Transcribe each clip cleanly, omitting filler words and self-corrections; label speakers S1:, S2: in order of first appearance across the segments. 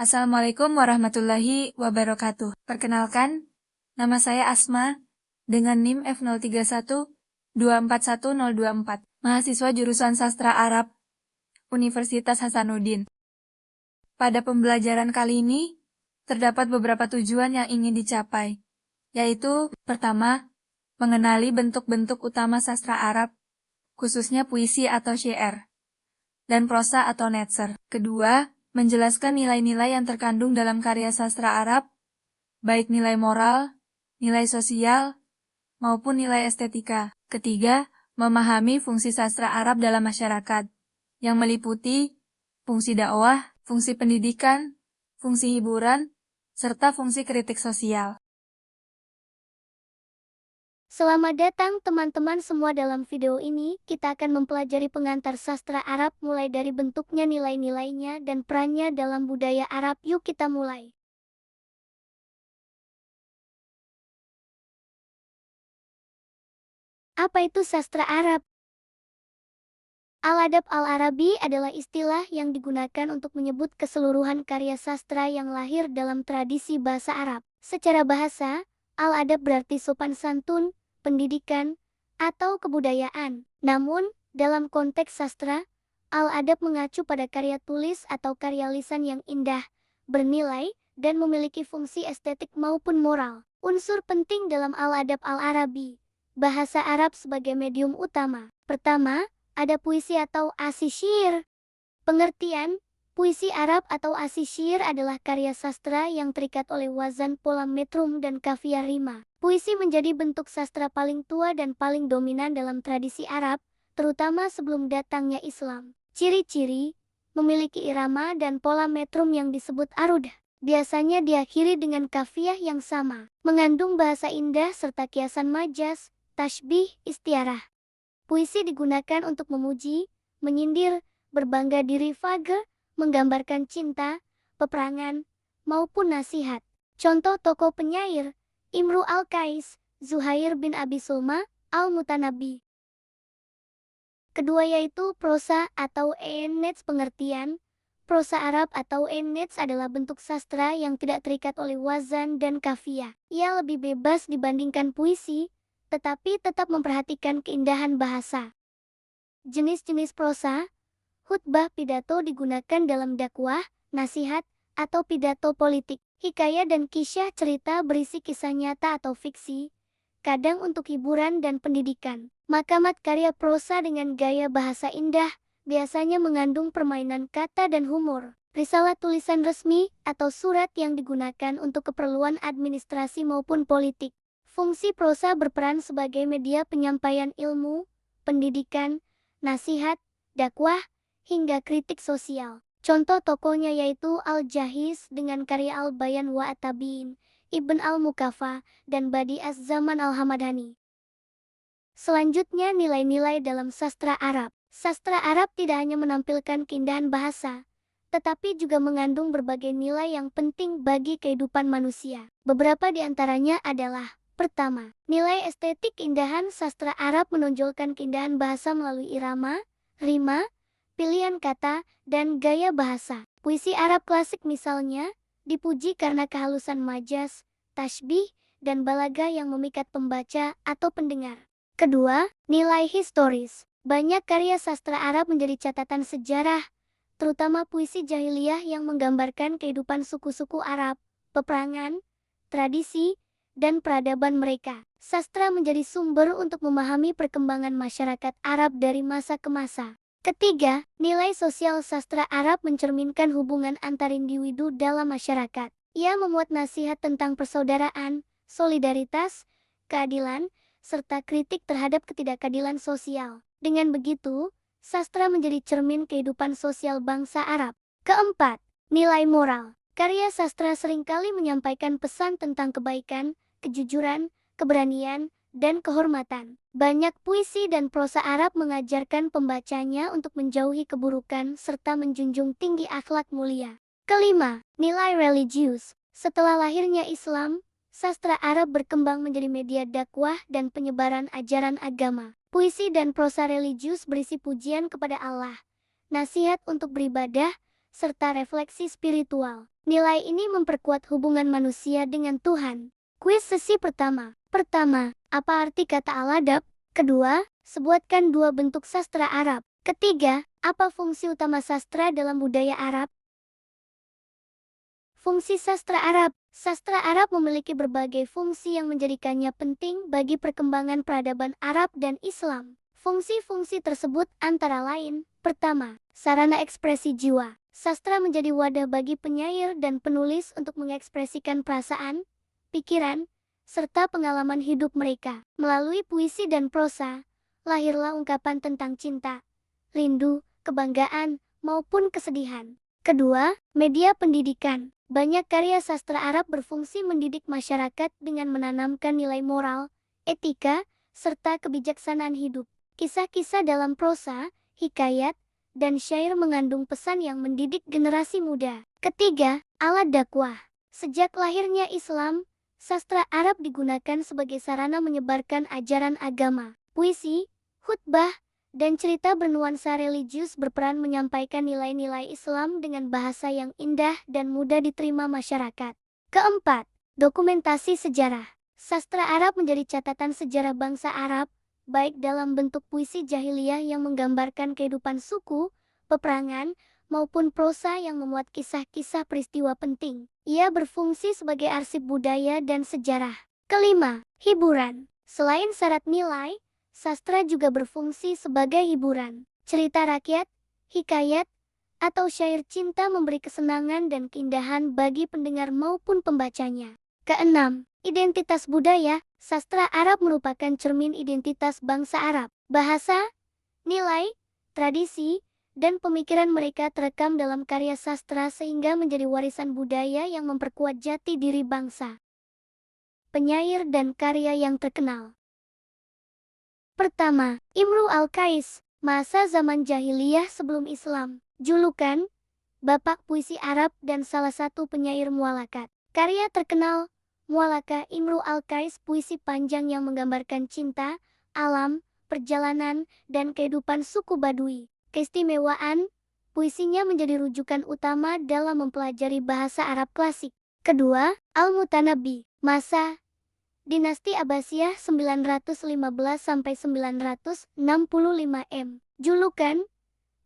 S1: Assalamualaikum warahmatullahi wabarakatuh. Perkenalkan, nama saya Asma dengan NIM F0312411024, mahasiswa jurusan Sastra Arab, Universitas Hasanuddin. Pada pembelajaran kali ini, terdapat beberapa tujuan yang ingin dicapai, yaitu pertama, mengenali bentuk-bentuk utama sastra Arab, khususnya puisi atau syair, dan prosa atau netzer. Kedua, menjelaskan nilai-nilai yang terkandung dalam karya sastra Arab, baik nilai moral, nilai sosial, maupun nilai estetika. Ketiga, memahami fungsi sastra Arab dalam masyarakat, yang meliputi fungsi dakwah, fungsi pendidikan, fungsi hiburan, serta fungsi kritik sosial.
S2: Selamat datang teman-teman semua. Dalam video ini, kita akan mempelajari pengantar sastra Arab mulai dari bentuknya, nilai-nilainya, dan perannya dalam budaya Arab. Yuk kita mulai. Apa itu sastra Arab? Al-Adab Al-Arabi adalah istilah yang digunakan untuk menyebut keseluruhan karya sastra yang lahir dalam tradisi bahasa Arab. Secara bahasa, Al-Adab berarti sopan santun, pendidikan, atau kebudayaan. Namun, dalam konteks sastra, Al-Adab mengacu pada karya tulis atau karya lisan yang indah, bernilai, dan memiliki fungsi estetik maupun moral. Unsur penting dalam Al-Adab Al-Arabi, bahasa Arab sebagai medium utama. Pertama, ada puisi atau asy-syair. Pengertian, puisi Arab atau asy-syair adalah karya sastra yang terikat oleh wazan pola metrum dan kafiah rima. Puisi menjadi bentuk sastra paling tua dan paling dominan dalam tradisi Arab, terutama sebelum datangnya Islam. Ciri-ciri, memiliki irama dan pola metrum yang disebut arud. Biasanya diakhiri dengan kafiah yang sama, mengandung bahasa indah serta kiasan majas, tashbih, istiarah. Puisi digunakan untuk memuji, menyindir, berbangga diri, fagr, menggambarkan cinta, peperangan, maupun nasihat. Contoh tokoh penyair, Imru al-Qais, Zuhair bin Abi Sulma, Al-Mutanabbi. Kedua yaitu prosa atau ennets. Pengertian, prosa Arab atau ennets adalah bentuk sastra yang tidak terikat oleh wazan dan kafiah. Ia lebih bebas dibandingkan puisi, tetapi tetap memperhatikan keindahan bahasa. Jenis-jenis prosa, khutbah, pidato digunakan dalam dakwah, nasihat, atau pidato politik. Hikayat dan kisyah, cerita berisi kisah nyata atau fiksi, kadang untuk hiburan dan pendidikan. Makamat, karya prosa dengan gaya bahasa indah, biasanya mengandung permainan kata dan humor. Risalah, tulisan resmi atau surat yang digunakan untuk keperluan administrasi maupun politik. Fungsi prosa berperan sebagai media penyampaian ilmu, pendidikan, nasihat, dakwah, hingga kritik sosial. Contoh tokohnya yaitu Al-Jahiz dengan karya Al-Bayan wa At-Tabiin, Ibn Al-Mukafa, dan Badi Az-Zaman Al-Hamadani. Selanjutnya, nilai-nilai dalam sastra Arab. Sastra Arab tidak hanya menampilkan keindahan bahasa, tetapi juga mengandung berbagai nilai yang penting bagi kehidupan manusia. Beberapa di antaranya adalah: pertama, nilai estetik. Keindahan sastra Arab menonjolkan keindahan bahasa melalui irama, rima, pilihan kata, dan gaya bahasa. Puisi Arab klasik misalnya, dipuji karena kehalusan majas, tashbih, dan balaga yang memikat pembaca atau pendengar. Kedua, nilai historis. Banyak karya sastra Arab menjadi catatan sejarah, terutama puisi jahiliyah yang menggambarkan kehidupan suku-suku Arab, peperangan, tradisi, dan peradaban mereka. Sastra menjadi sumber untuk memahami perkembangan masyarakat Arab dari masa ke masa. Ketiga, nilai sosial. Sastra Arab mencerminkan hubungan antar individu dalam masyarakat. Ia memuat nasihat tentang persaudaraan, solidaritas, keadilan, serta kritik terhadap ketidakadilan sosial. Dengan begitu, sastra menjadi cermin kehidupan sosial bangsa Arab. Keempat, nilai moral. Karya sastra seringkali menyampaikan pesan tentang kebaikan, kejujuran, keberanian, dan kehormatan. Banyak puisi dan prosa Arab mengajarkan pembacanya untuk menjauhi keburukan serta menjunjung tinggi akhlak mulia. Kelima, nilai religius. Setelah lahirnya Islam, sastra Arab berkembang menjadi media dakwah dan penyebaran ajaran agama. Puisi dan prosa religius berisi pujian kepada Allah, nasihat untuk beribadah, serta refleksi spiritual. Nilai ini memperkuat hubungan manusia dengan Tuhan. Kuis sesi pertama. Pertama, apa arti kata al-adab? Kedua, sebutkan dua bentuk sastra Arab. Ketiga, apa fungsi utama sastra dalam budaya Arab? Fungsi sastra Arab. Sastra Arab memiliki berbagai fungsi yang menjadikannya penting bagi perkembangan peradaban Arab dan Islam. Fungsi-fungsi tersebut antara lain, pertama, sarana ekspresi jiwa. Sastra menjadi wadah bagi penyair dan penulis untuk mengekspresikan perasaan, pikiran, serta pengalaman hidup mereka. Melalui puisi dan prosa, lahirlah ungkapan tentang cinta, rindu, kebanggaan, maupun kesedihan. Kedua, media pendidikan. Banyak karya sastra Arab berfungsi mendidik masyarakat dengan menanamkan nilai moral, etika, serta kebijaksanaan hidup. Kisah-kisah dalam prosa, hikayat, dan syair mengandung pesan yang mendidik generasi muda. Ketiga, alat dakwah. Sejak lahirnya Islam, sastra Arab digunakan sebagai sarana menyebarkan ajaran agama. Puisi, khutbah, dan cerita bernuansa religius berperan menyampaikan nilai-nilai Islam dengan bahasa yang indah dan mudah diterima masyarakat. Keempat, dokumentasi sejarah. Sastra Arab menjadi catatan sejarah bangsa Arab, baik dalam bentuk puisi jahiliyah yang menggambarkan kehidupan suku, peperangan, maupun prosa yang memuat kisah-kisah peristiwa penting. Ia berfungsi sebagai arsip budaya dan sejarah. Kelima, hiburan. Selain syarat nilai, sastra juga berfungsi sebagai hiburan. Cerita rakyat, hikayat, atau syair cinta memberi kesenangan dan keindahan bagi pendengar maupun pembacanya. Keenam, identitas budaya. Sastra Arab merupakan cermin identitas bangsa Arab. Bahasa, nilai, tradisi, dan pemikiran mereka terekam dalam karya sastra sehingga menjadi warisan budaya yang memperkuat jati diri bangsa. Penyair dan karya yang terkenal. Pertama, Imru al-Qais, masa zaman jahiliyah sebelum Islam. Julukan, Bapak Puisi Arab dan salah satu penyair mualakat. Karya terkenal, Mualaka Imru al-Qais, puisi panjang yang menggambarkan cinta, alam, perjalanan, dan kehidupan suku Badui. Keistimewaan, puisinya menjadi rujukan utama dalam mempelajari bahasa Arab klasik. Kedua, Al-Mutanabbi, masa Dinasti Abbasiyah 915–965 M. Julukan,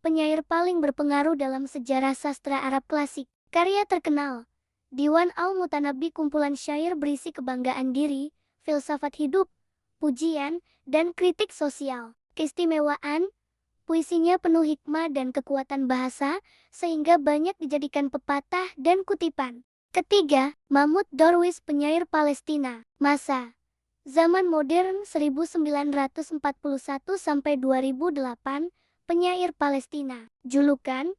S2: penyair paling berpengaruh dalam sejarah sastra Arab klasik. Karya terkenal, Diwan Al-Mutanabbi, kumpulan syair berisi kebanggaan diri, filsafat hidup, pujian, dan kritik sosial. Keistimewaan, puisinya penuh hikmah dan kekuatan bahasa, sehingga banyak dijadikan pepatah dan kutipan. Ketiga, Mahmud Darwish, penyair Palestina. Masa zaman modern 1941–2008, penyair Palestina. Julukan,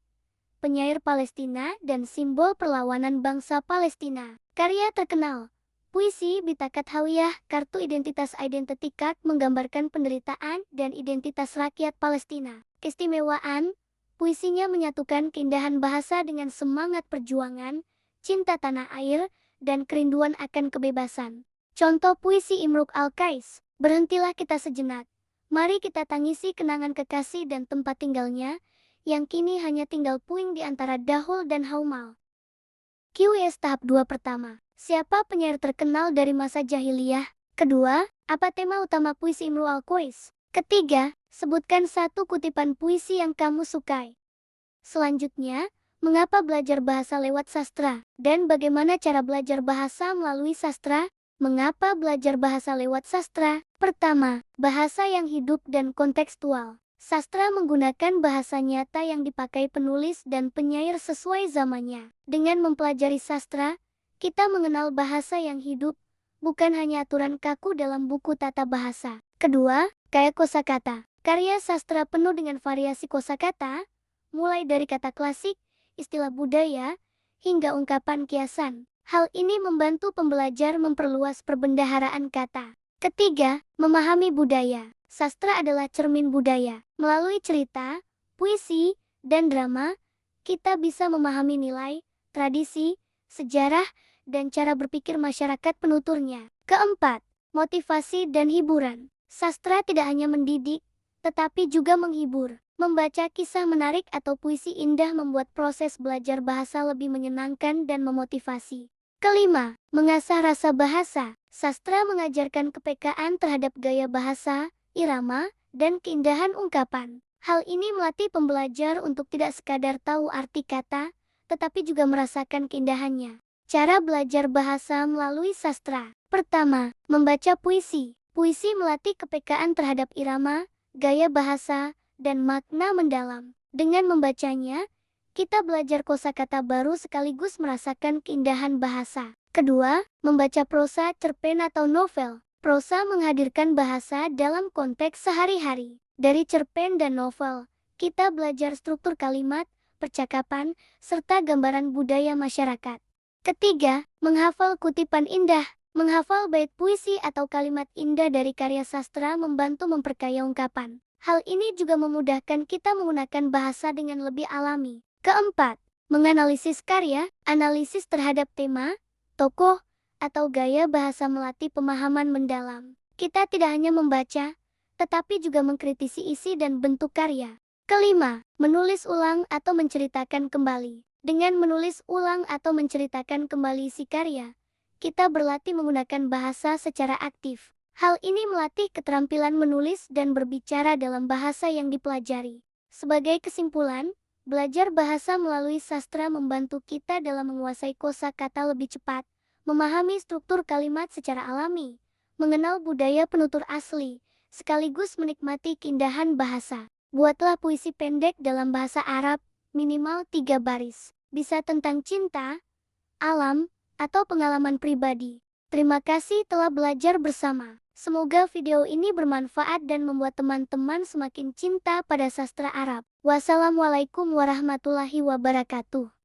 S2: penyair Palestina dan simbol perlawanan bangsa Palestina. Karya terkenal, puisi Bitakat Hawiyah, kartu identitas Identity Card, menggambarkan penderitaan dan identitas rakyat Palestina. Keistimewaan, puisinya menyatukan keindahan bahasa dengan semangat perjuangan, cinta tanah air, dan kerinduan akan kebebasan. Contoh puisi Imru al-Qais, berhentilah kita sejenak. Mari kita tangisi kenangan kekasih dan tempat tinggalnya, yang kini hanya tinggal puing di antara Dahul dan Haumal. QS tahap 2 pertama. Siapa penyair terkenal dari masa jahiliyah? Kedua, apa tema utama puisi Imru al-Qais? Ketiga, sebutkan satu kutipan puisi yang kamu sukai. Selanjutnya, mengapa belajar bahasa lewat sastra? Dan bagaimana cara belajar bahasa melalui sastra? Mengapa belajar bahasa lewat sastra? Pertama, bahasa yang hidup dan kontekstual. Sastra menggunakan bahasa nyata yang dipakai penulis dan penyair sesuai zamannya. Dengan mempelajari sastra, kita mengenal bahasa yang hidup, bukan hanya aturan kaku dalam buku tata bahasa. Kedua, kaya kosakata. Karya sastra penuh dengan variasi kosakata, mulai dari kata klasik, istilah budaya, hingga ungkapan kiasan. Hal ini membantu pembelajar memperluas perbendaharaan kata. Ketiga, memahami budaya. Sastra adalah cermin budaya. Melalui cerita, puisi, dan drama, kita bisa memahami nilai, tradisi, sejarah, dan cara berpikir masyarakat penuturnya. Keempat, motivasi dan hiburan. Sastra tidak hanya mendidik, tetapi juga menghibur. Membaca kisah menarik atau puisi indah membuat proses belajar bahasa lebih menyenangkan dan memotivasi. Kelima, mengasah rasa bahasa. Sastra mengajarkan kepekaan terhadap gaya bahasa, irama, dan keindahan ungkapan. Hal ini melatih pembelajar untuk tidak sekadar tahu arti kata, tetapi juga merasakan keindahannya. Cara belajar bahasa melalui sastra. Pertama, membaca puisi. Puisi melatih kepekaan terhadap irama, gaya bahasa, dan makna mendalam. Dengan membacanya, kita belajar kosakata baru sekaligus merasakan keindahan bahasa. Kedua, membaca prosa, cerpen atau novel. Prosa menghadirkan bahasa dalam konteks sehari-hari. Dari cerpen dan novel, kita belajar struktur kalimat, percakapan, serta gambaran budaya masyarakat. Ketiga, menghafal kutipan indah. Menghafal bait puisi atau kalimat indah dari karya sastra membantu memperkaya ungkapan. Hal ini juga memudahkan kita menggunakan bahasa dengan lebih alami. Keempat, menganalisis karya. Analisis terhadap tema, tokoh, atau gaya bahasa melatih pemahaman mendalam. Kita tidak hanya membaca, tetapi juga mengkritisi isi dan bentuk karya. Kelima, menulis ulang atau menceritakan kembali. Dengan menulis ulang atau menceritakan kembali isi karya, kita berlatih menggunakan bahasa secara aktif. Hal ini melatih keterampilan menulis dan berbicara dalam bahasa yang dipelajari. Sebagai kesimpulan, belajar bahasa melalui sastra membantu kita dalam menguasai kosakata lebih cepat, memahami struktur kalimat secara alami, mengenal budaya penutur asli, sekaligus menikmati keindahan bahasa. Buatlah puisi pendek dalam bahasa Arab, minimal 3 baris. Bisa tentang cinta, alam, atau pengalaman pribadi. Terima kasih telah belajar bersama. Semoga video ini bermanfaat dan membuat teman-teman semakin cinta pada sastra Arab. Wassalamualaikum warahmatullahi wabarakatuh.